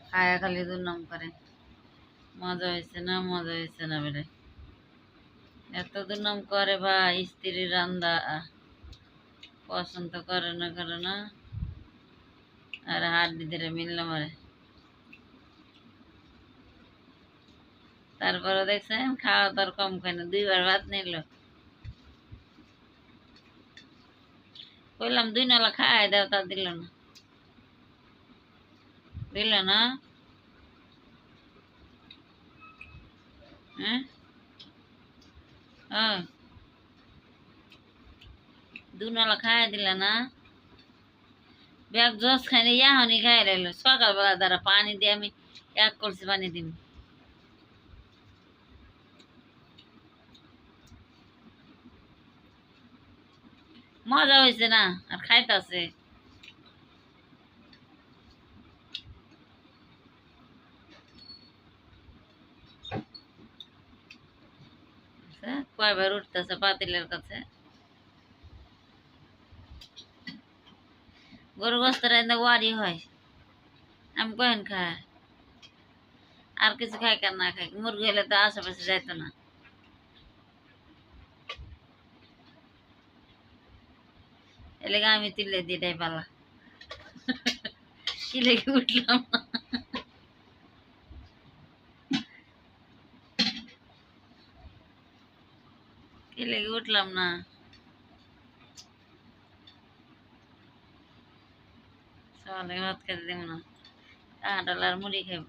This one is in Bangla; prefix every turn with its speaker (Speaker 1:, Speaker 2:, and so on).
Speaker 1: খায়া খালি দুর্নাম করে মজা হয়েছে না মজা হয়েছে না বেড়ে এত দুর্নাম করে বা স্ত্রীর রান্দা পছন্দ করে না আর হাড্ডি ধরে মিললে মারে তারপরে দেখছেন খাওয়া দাওয়ার কম খায় না 2 বার ভাত নিল কইলাম 2 নালা খায় দাও তা দিল না হ্যাঁ 2 নালা খায় দিল না ব্যাগ জস খাইনি ইয়াহনি খাই রইলো সকালবেলা দ্বারা পানি দিয়ে আমি 1 কলসি পানি দিন মজা হয়েছে না আর খাইতাছে কয়বার উঠতেছে পাতিলের কাছে গরু গোস্তের ওয়ারি হয় আমি কখন খাই আর কিছু খাই কেন না খাই মুরগি হলে তো আশেপাশে যাইতো না এলাকা আমি তুলে দিটাই পালা কি লেগে উঠলাম না কি লেগে উঠলাম না সকালে ভাত খেতে দিব না ডাল আর মুড়ি খাইব